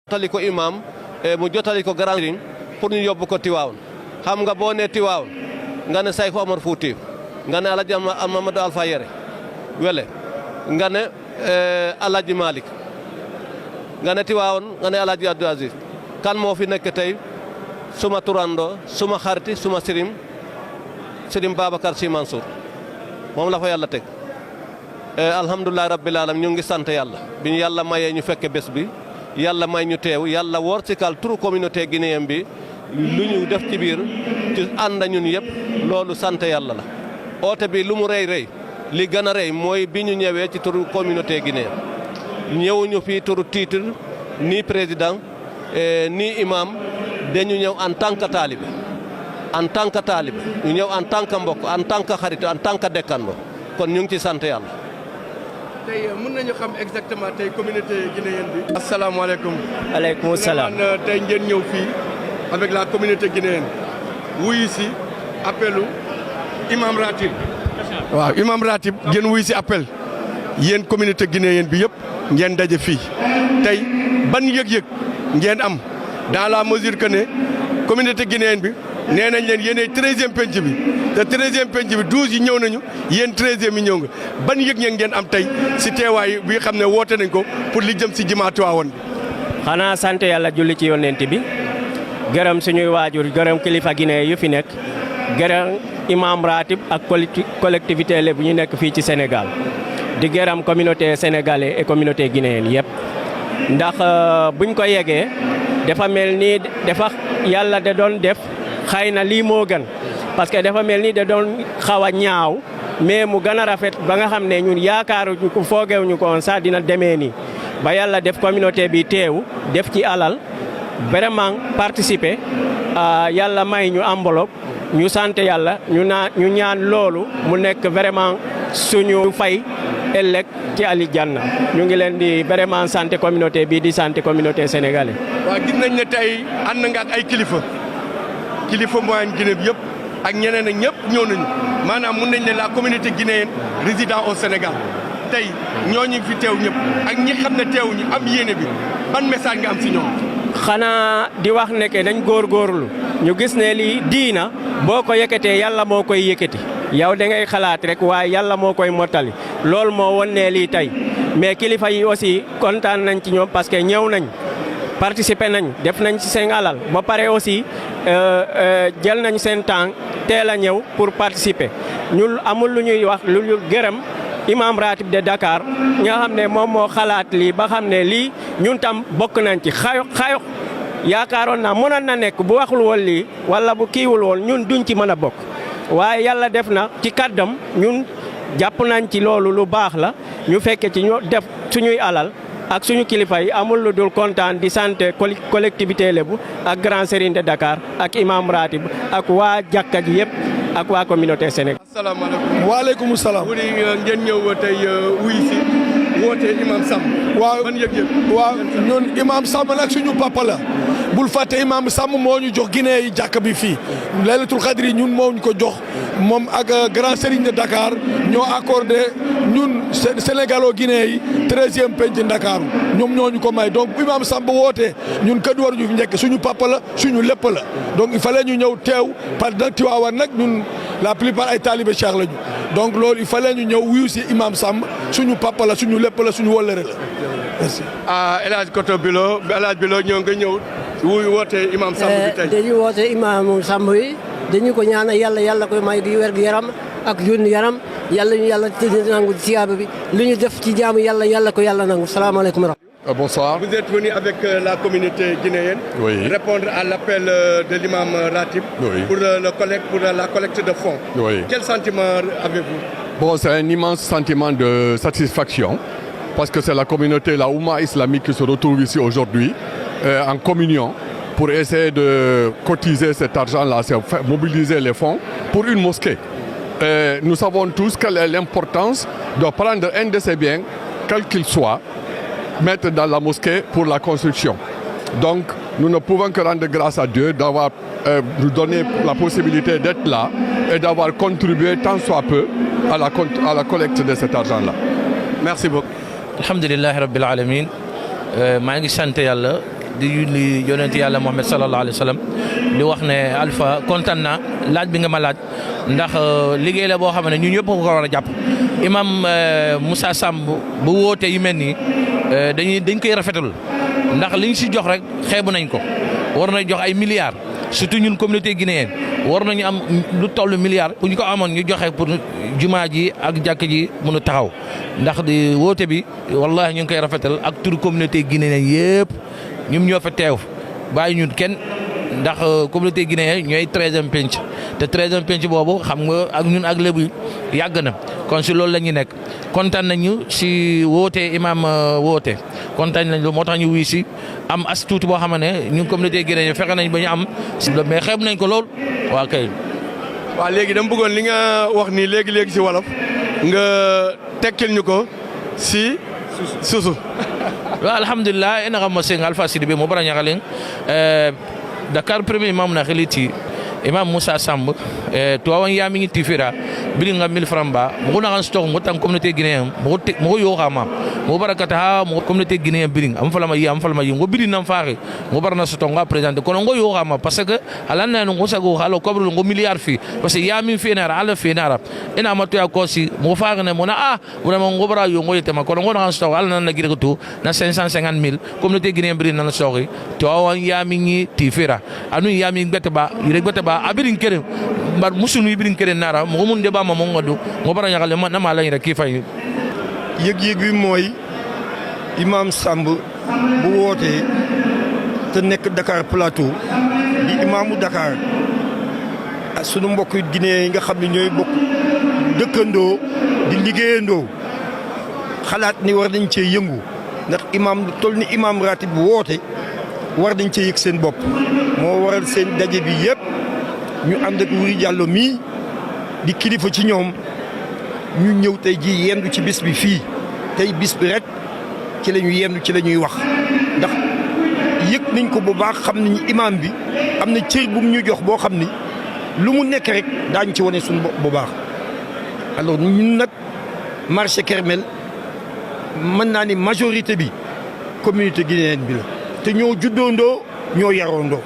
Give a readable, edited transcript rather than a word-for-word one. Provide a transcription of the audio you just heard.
jotali ko imam mu jotali ko grand sëriñ pour ñu yóbbu ko Tiwaawan xam nga boo nee Tiwaawan nga ne Sayxu Omar Fuuti nga ne Alaaji Mamadou Alpha Yere Wele nga ne Alaaji Malick nga ne Tiwaawan nga ne Alaaji Abdou Aziz kan moo fi nekk tey suma turando suma xariti suma Sëriñ Babacar Sy Mansour moom la fa yàlla teg alhamdulilah rabbil alamin ñu ngi sant yàlla bi ñu yàlla mayee ñu fekke bés bi yàlla may ñu teew yàlla woor ci kal turu communauté guinéenne bi lu ñu def ci biir ci ànd ñun yëpp loolu sant yàlla la oote bi lu mu rëy rëy li gën a rëy mooy bi ñu ñëwee ci turu communauté guinéenne ñëwuñu fii turu titre ni président ni imam dañu ñëw en tant que taalibe ñu ñëw en tant que mbokk en tant que xarit en tant que dëkkandoo kon ñu ngi ci sant yàlla. tey mën nañu xam exactement tey communauté guinéenne bi. asalaamaaleykum. aleykum salaam. tey ngeen ñëw fii avec la communauté guinéenne wuyu si appelu imam ratib. waaw imam ratib ngeen wuyu si appel yéen communauté guinéenne bi yëpp ngeen daje fii tey ban yëg-yëg ngeen am dans la mesure que ne communauté guinéenne bi nee nañ leen yéenay 13e penc bi te 13e penc bi 12 yi ñëw nañu yéen 13e yi ñëw nga ban yëg-yëg ngeen am tey si teewaay bi xam ne woote nañ ko pour li jëm si jumaa Tiwaawan bi. xanaa sant yàlla julli ci yonent bi gërëm suñuy waajur gërëm kilifa Guinée yu fi nekk gërëm imam ratib ak collectivité la bu ñu nekk fii ci Sénégal di gërëm communauté sénégalaise et communauté guinéenne yëpp ndax buñ ko yegee dafa mel ni dafa yàlla da doon def xëy na lii moo gën parce que dafa mel ni da doon xaw a ñaaw mais mu gën a rafet ba nga xam ne ñun yaakaaruñu ko foogewuñu ko woon sax dina demee nii ba yàlla def communauté bi teew def ci alal vraiment participer yàlla may ñu enveloppe ñu sant yàlla ñu ñaan loolu mu nekk vraiment suñu fay ëllëg ci aljanna ñu ngi leen di vraiment sant communauté bi di sant communauté sénégalaise. waaw gis nañ ne tey ànd nga ak ay kilifa moyen Guinée bi yëpp ak ñeneen ak ñëpp ñëw nañu maanaam mun nañ ne la communauté guinéenne résidant au Sénégal tey ñooñu fi teew ñëpp ak ñi xam ne teewuñu am yéene bi ban message nga am si ñoom. xanaa di wax ne que dañ góorgóorlu ñu gis ne lii diina boo ko yëkkatee yàlla moo koy yëkkati yow da ngay xalaat rek waaye yàlla moo koy mottali loolu moo won ne lii tey mais kilifa yi aussi kontaan nañ ci ñoom parce que ñëw nañ participer nañ def nañ ci seen alal ba pare aussi jël nañ seen temps teel a ñëw pour participer ñun amul lu ñuy wax lu ñu gërëm imam ratib de Dakar nga xam ne moom moo xalaat lii ba xam ne lii ñun tam bokk nañ ci xayo yaakaaroon naa mënoon na nekk bu waxul woon lii wala bu kiiwul woon ñun duñ ci mën a bokk waaye yàlla def na ci kàddam ñun jàpp nañ ci loolu lu baax la ñu fekke ci ñu def suñuy alal ak suñu kilifa yi amul lu dul kontaan di sant collectivité Lébu ak grand serigne de Dakar ak imam ratib ak waa jàkka ji yëpp ak waa communauté Sénégal. asalaamaaleykum. waaleykum salaam. wuri ngeen ñëw tey wuy si woote imam Samb. waaw ban yëg-yëg. waaw ñun imam Samb nag suñu papa la bul fàtte imam Samb moo ñu jox Guinée yi jàkk bi fii laylatul xadri ñun moo ñu ko jox moom ak grand serigne de Dakar ñoo accordé ñun sénégalo Guinée yi 13e penc Ndakaaru ñoom ñoo ñu ko may donc imam Samb wootee ñun kër war ñu fi njëkk suñu papa la suñu lépp la donc il fallait ñu ñëw teew parce que Tiwaawan nag ñun la plupart ay talibé Cheikh lañu donc loolu il fallait ñu ñëw wuyu si imam Samb suñu papa la suñu lépp la suñu wëllëre la merci. El Hadj Koto Bilo El Hadj Bilo ñëw nga ñëw wuyu woote imam Samb bi tey. dañuy woote imam Samb yi dañu ko ñaanal yàlla koy may di wér gu yaram ak junni yaram yàlla ñu yàlla nangu siyaaba bi li ñu def ci jaamu yàlla ko yàlla nangu salaamaaleykum. Bonsoir. Vous êtes venu avec la communauté guinéenne. Oui. Répondre à l'appel de l'imam Ratib. Oui. Pour la collecte de fonds. Oui. Quel sentiment avez-vous? Bon, c'est un immense sentiment de satisfaction parce que c'est la communauté, la Oumma islamique qui se retrouve ici aujourd'hui en communion pour essayer de cotiser cet argent-là, mobiliser les fonds pour une mosquée. Nous savons tous quelle est l'importance de prendre un de ces biens, quel qu'il soit, mettre dans la mosquée pour la construction. Donc, nous ne pouvons que rendre grâce à Dieu d'avoir nous donné la possibilité d'être là et d'avoir contribué tant soit peu à la collecte de cet argent-là. Merci beaucoup. alhamdulillahi rabbil alamin maa ngi sant yàlla di julli yonent yàlla Muhammad sallallahu alayhi wa sallam di wax ne Alpha kontaan naa laaj bi nga ma laaj ndax liggéey la boo xam ne ñun ñëpp ko war a jàpp imam Moussa Samb bu woote yu mel nii dañ koy rafetal ndax liñ si jox rek xeebu nañ ko war na jox ay milliards surtout ñun communauté guinéenne war nañu am lu toll milliard bu ñu ko amoon ñu joxe pour jumaa ji ak jàkk ji mën a taxaw ndax di woote bi wallahi ñu ngi koy rafetal ak tur communauté guinéenne yëpp ñum ñoo fa teew bàyyi ñun kenn ndax communauté guinéenne ñooy 13e penc te 13e penc boobu xam nga ak ñun ak lébu yàgg na kon si loolu la ñu nekk kontaan nañu si woote imam woote kontaan nañ moo tax ñu wuy si am as tuuti boo xam ne ñun communauté guinéenne fexe nañ ba ñu am mais xeeb nañ ko lool waa kay. waaw léegi dama bëggoon li nga wax nii léegi si wolof nga tekkil ñu ko si susu. waaw alhamdulilah ina xam ma sëñ Alpha Sidibé mo bara ñaxalen Dakar premier imam na xeliti imam Moussa Samb tuwawan yamingi tifira bili nga 1000 francs ba mo na kan stock mo tan communauté guinéenne mo yo xama mo barakata ha mo communauté guinéenne bili am fala ma yi ngo bili nam faaxe mo barna stock nga présenter kono ngo yo xama parce que ala na ngo sago halo ko ngo milliard fi parce que yamin fi na ala fi na ina ma to ya ko si mo faaxe ne mo na vraiment ngo bara yo ngo yetema kono ngo na stock ala na gire ko tu na 550,000 communauté guinéenne bili na stock tuwawan yamingi tifira anu yamin gbete ba yire gbete ba abirin kere mbar musunu ibirin kere nara mo mun de ba ma mo ngodu mo bara ñagal na ma lañ rek ki fay yëg-yëg bi mooy imam Samb bu wootee te nekk Dakar Plateau di imaamu Dakar sunu mbokk Guinée yi nga xam ne ñooy bokk dëkkandoo di liggéeyandoo xalaat ni war nañ cee yëngu ndax imam lu toll ni imam ratib bu woote war nañ cee yëg seen bopp moo waral seen daje bi yëpp ñu ànd ak Wuri Diallo mii di kilifa ci ñoom ñu ñëw tey ji yendu ci bis bi fii tey bis bi rek ci la ñu yendu ci la ñuy wax ndax yëg nañ ko bu baax xam nañu imam bi am na cër bu mu ñu jox boo xam ni lu mu nekk rek daañu ci wane suñu bopp bu baax. alors ñun nag marché Kermel mën naa ni majorité bi communauté guinéenne bi la te ñoo juddoondoo ñoo yaroondoo